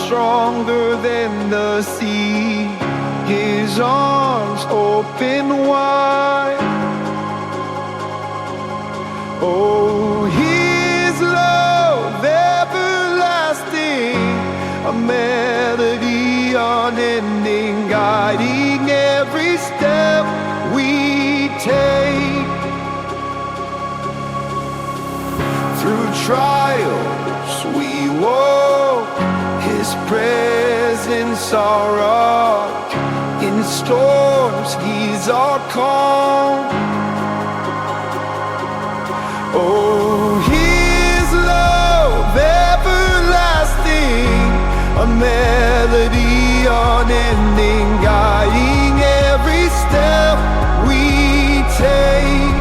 stronger than the sea. His arms open wide. Oh, His love everlasting, a melody unending, guiding every step we take. Through trials we walk, His presence our rock. In storms He's our calm. Oh, His love everlasting, a melody unending, guiding every step we take.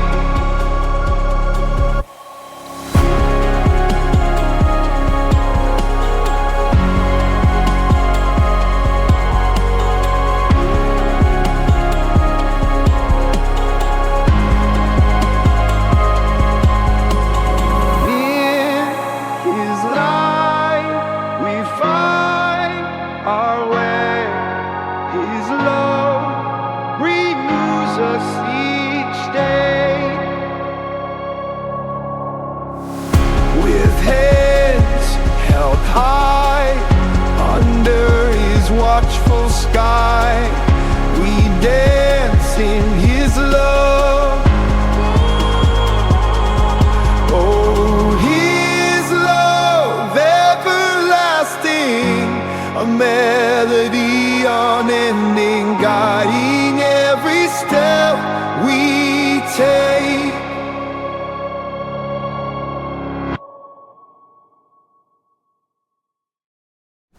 Watchful sky, we dance in His love. Oh, His love everlasting, a melody unending, guiding every step we take.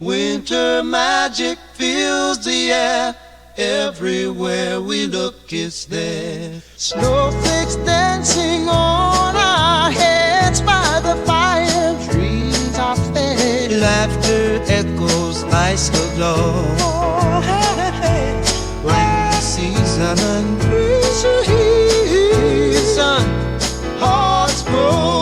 Winter magic fills the air. Everywhere we look, it's there. Snowflakes dancing on our heads by the fire. Dreams are fed. Laughter echoes, lights aglow. Oh, hey, hey. Rainy season, breeze to heat. Sun, hearts grow.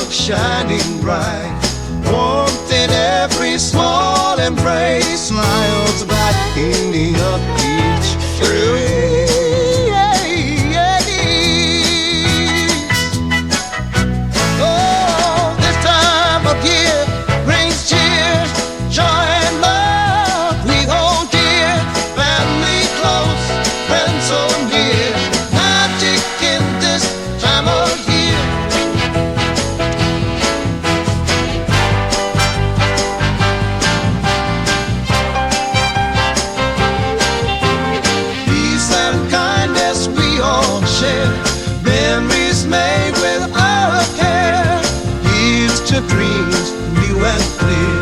Shining bright, warmth in every small embrace, smiles brightening up each face. Oh, this time of year brings cheer, joy and love we hold dear, family close, friends so near, magic in this time of year. Memories made without a care. Here's to dreams new and clear.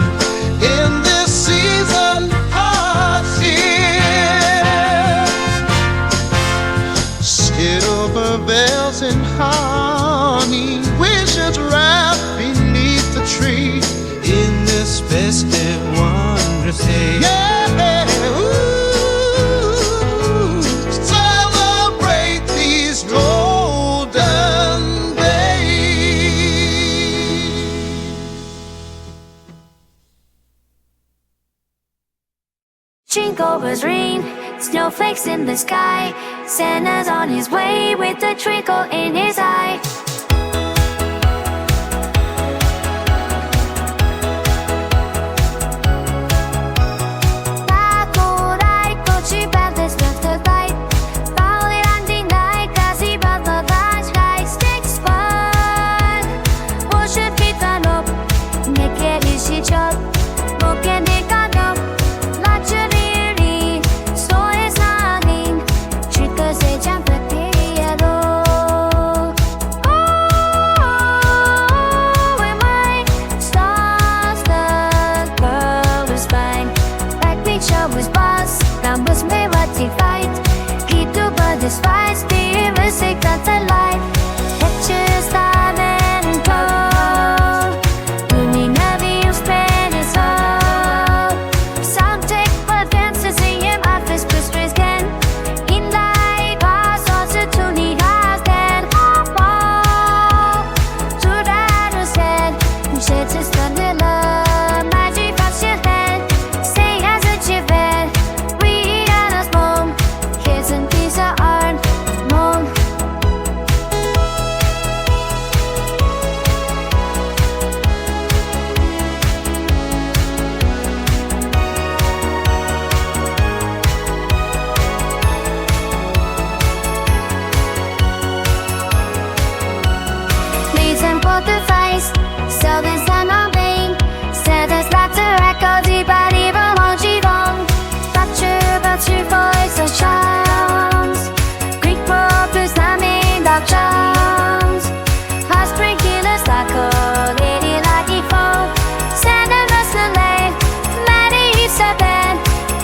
In this season, hearts here. Silver bells and honey, wishes wrapped beneath the tree. In this festive wondrous day. Yeah. Jingle bells ring, snowflakes in the sky. Santa's on his way with a twinkle in his eye. face. So there's an being. Santa's laughter echoes deep out even won't you long. Batchu voice of charms. Greek world who's slamming dark charms. Heart sprinklers like a lady like a foe. Santa must lay. Maddie you step in.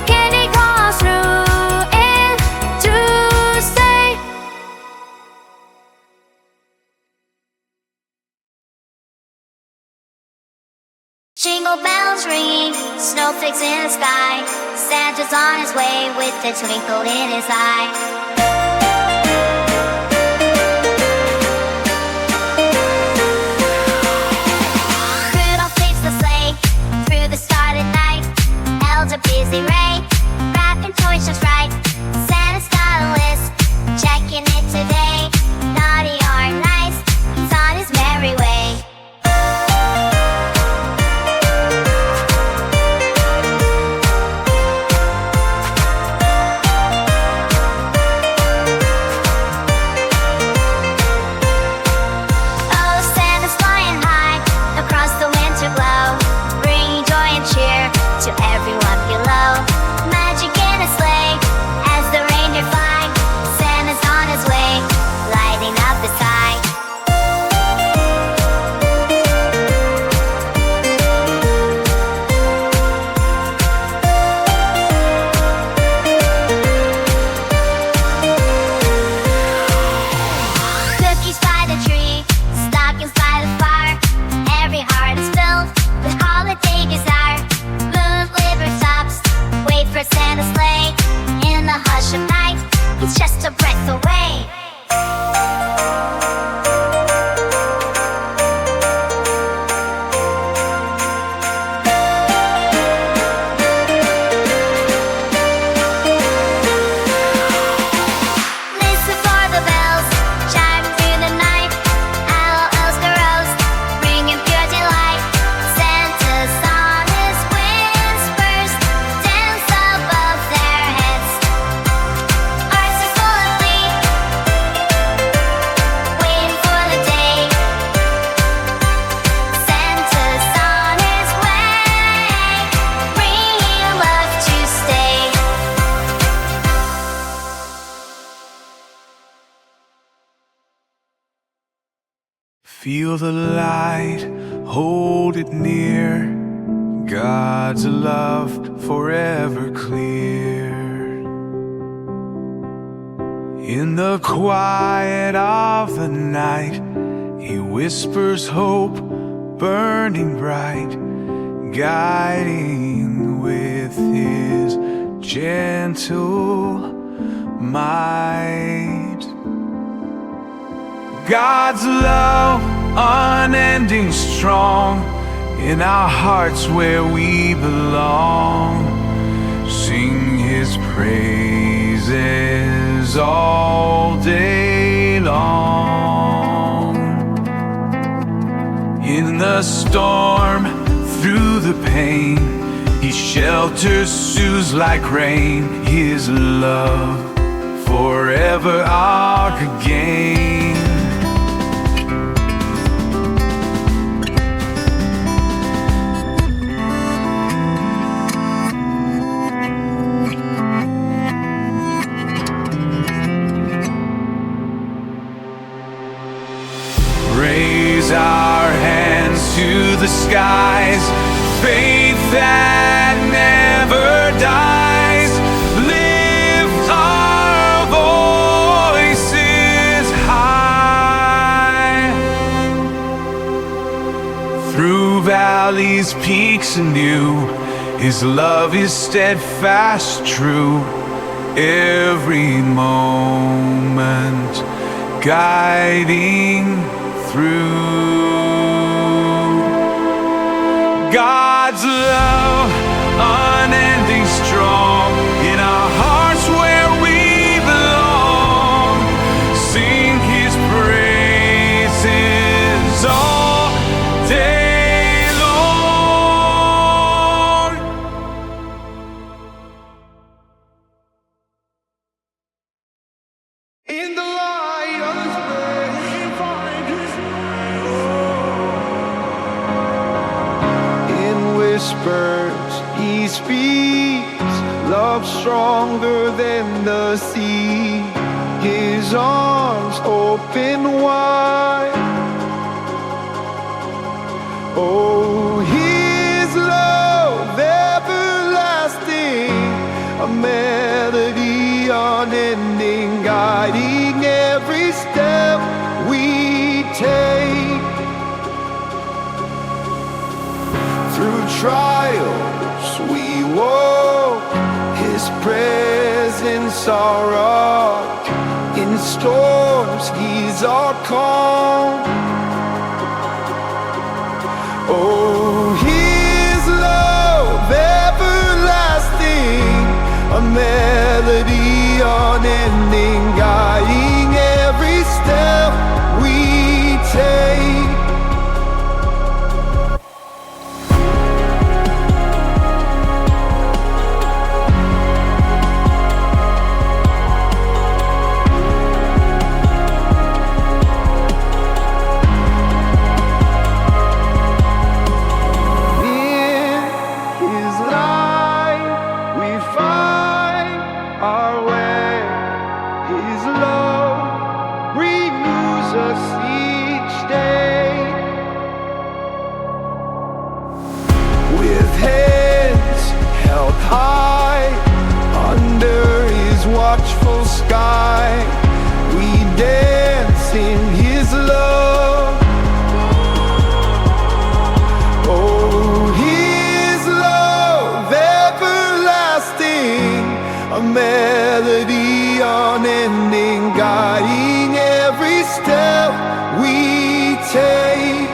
Candy comes through in to stay. Jingle bells ringing, snowflakes in the sky. Santa's on his way with a twinkle in his eye. Rudolph leads the sleigh through the starlit night. Elves are busy, Ray, wrapping toys just right. Santa's got a list, checking it today. Naughty or nice, he's on his merry way. It's just a breath away. Listen for the bells chiming through the night. Owl elves carouse, bringing pure delight. Santa's on his whispers, dance above their heads. Feel the light, hold it near. God's love forever clear. In the quiet of the night, He whispers hope burning bright, guiding with His gentle might. God's love, unending strong, in our hearts where we belong. Sing His praises all day long. In the storm, through the pain, He shelters, soothes like rain. His love, forever our gain. Raise our hands to the skies, faith that never dies. Lift our voices high. Through valleys, peaks anew, His love is steadfast, true. Every moment guiding through. God's love, unending strong, in our hearts where we belong. Sing His praises all day long. In the light of His grace, we find His name. speaks, love stronger than the sea. His arms open wide. Oh, His love everlasting, a melody unending, guiding every step we take. Through trials we walk, His presence our rock. In storms He's our calm. Oh, His love everlasting, a melody unending, guiding every step we take. With heads held high under His watchful sky, we dance in His love. Oh, His love everlasting, a melody unending, guiding every step we take.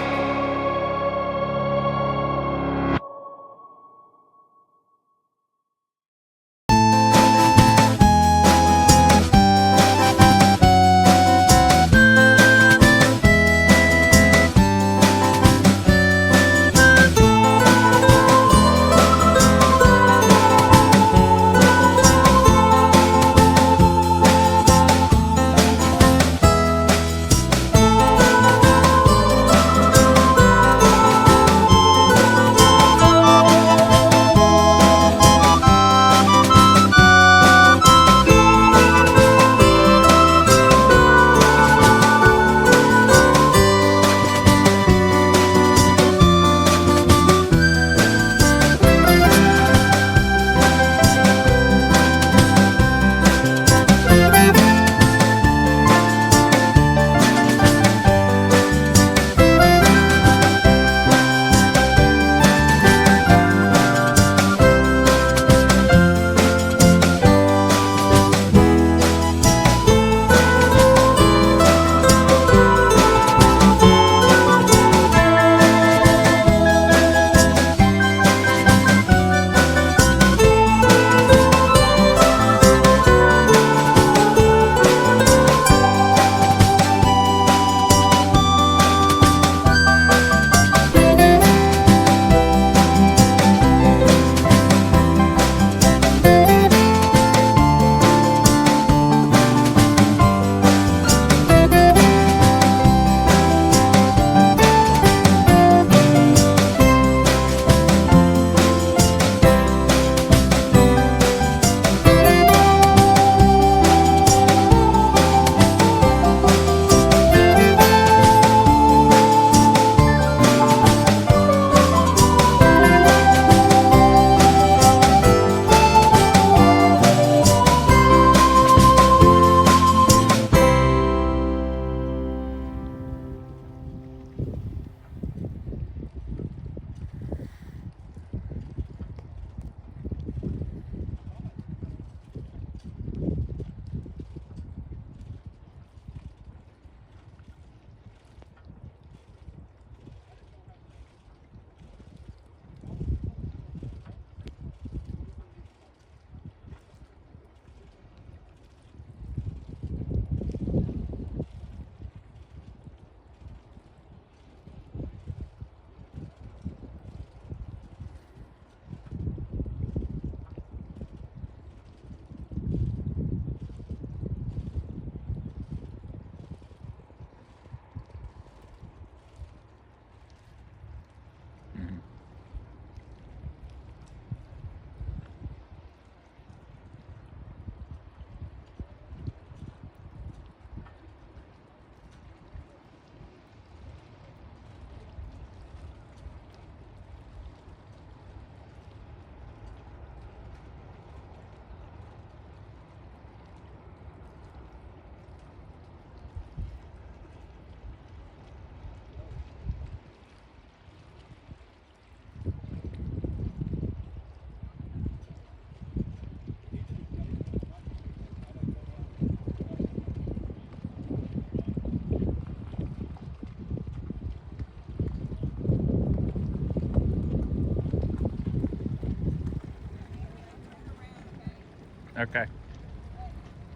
Okay.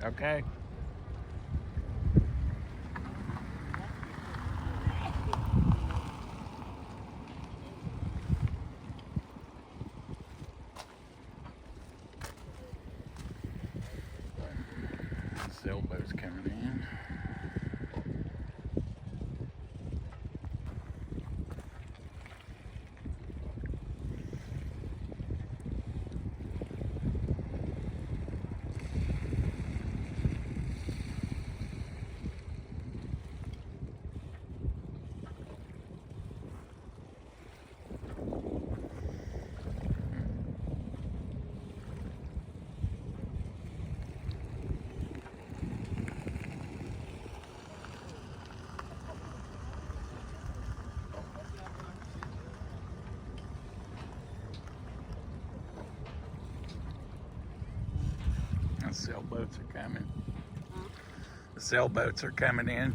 Okay. Sailboat's coming in. The sailboats are coming. The sailboats are coming in.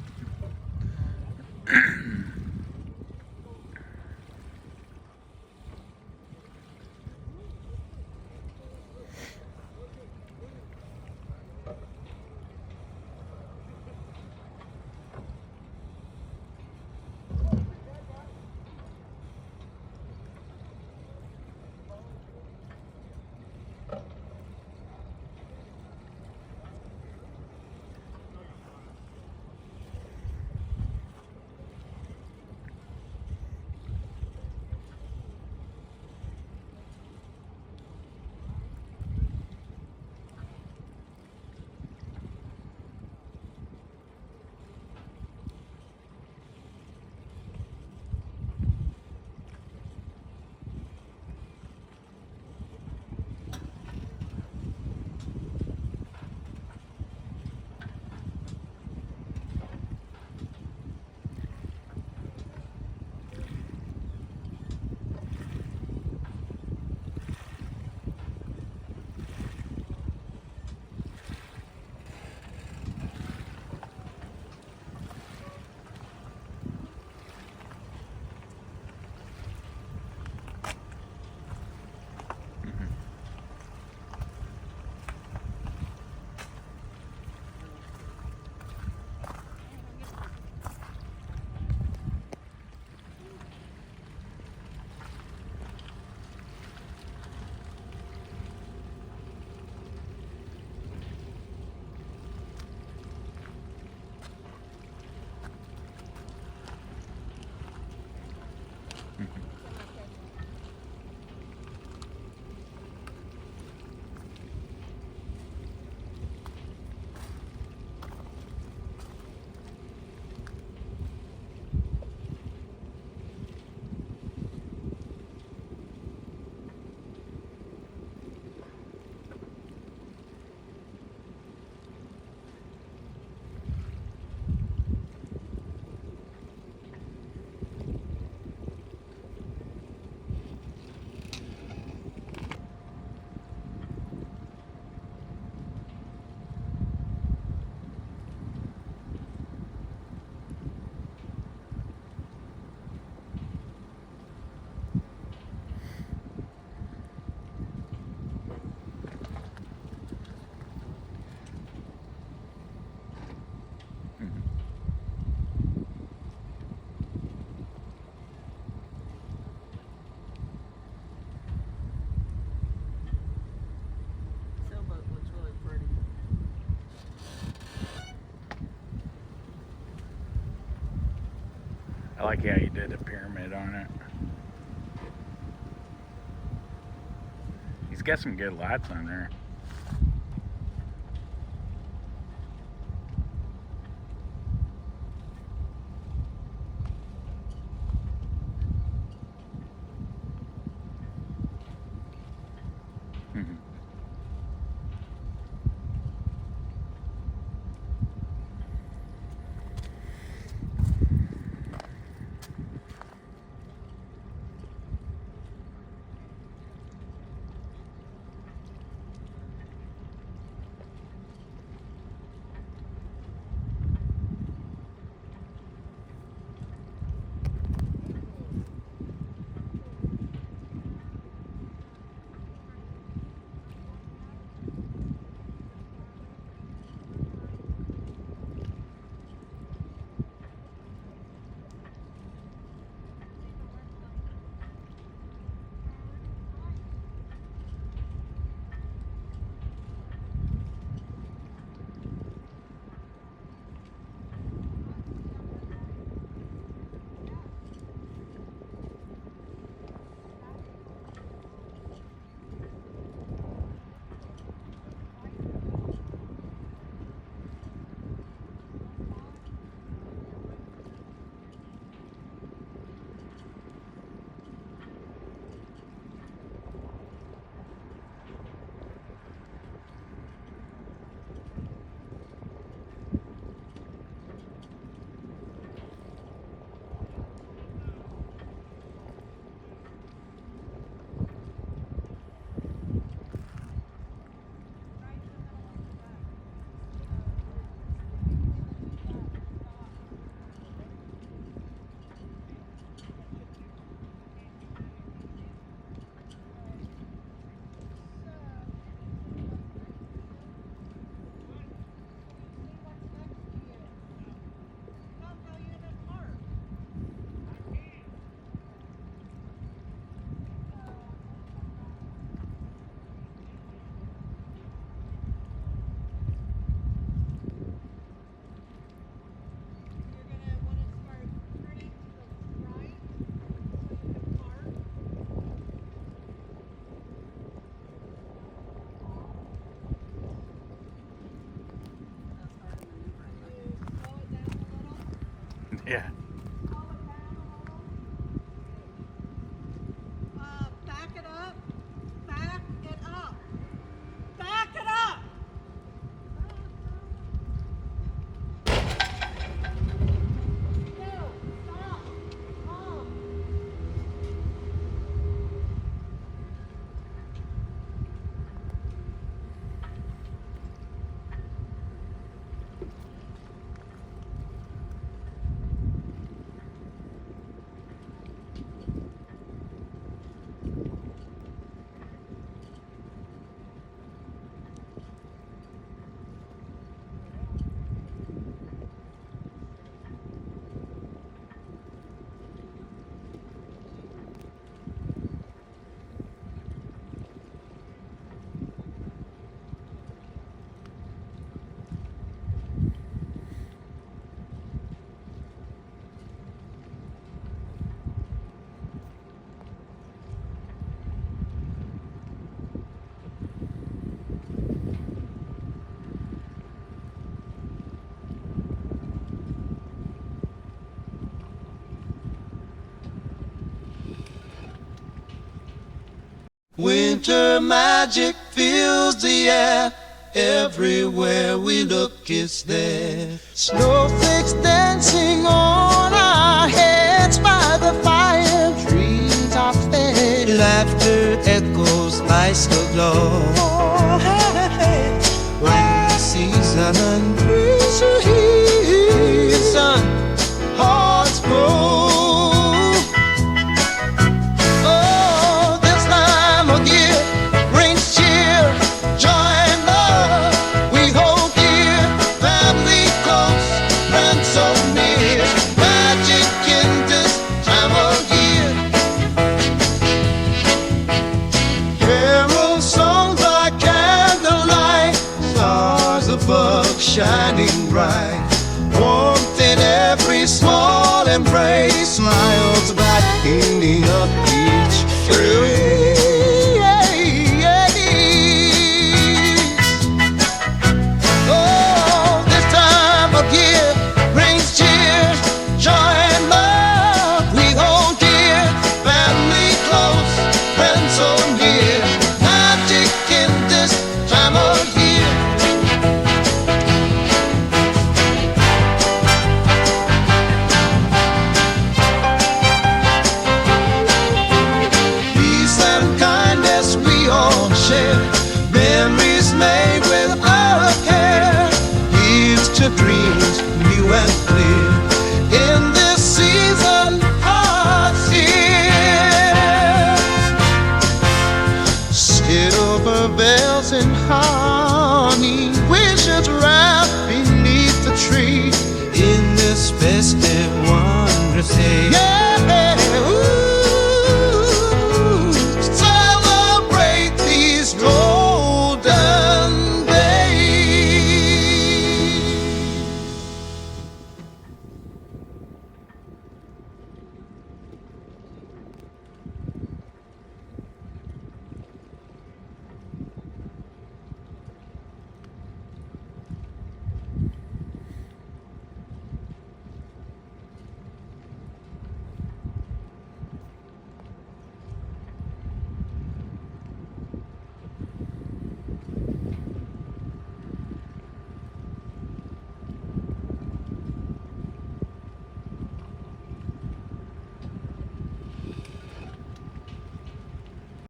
I like how you did a pyramid on it. He's got some good lights on there. Mhm. Winter magic fills the air. Everywhere we look, it's there. Snowflakes dancing on our heads by the fire. Treetops fade. Laughter echoes, lights aglow. When the season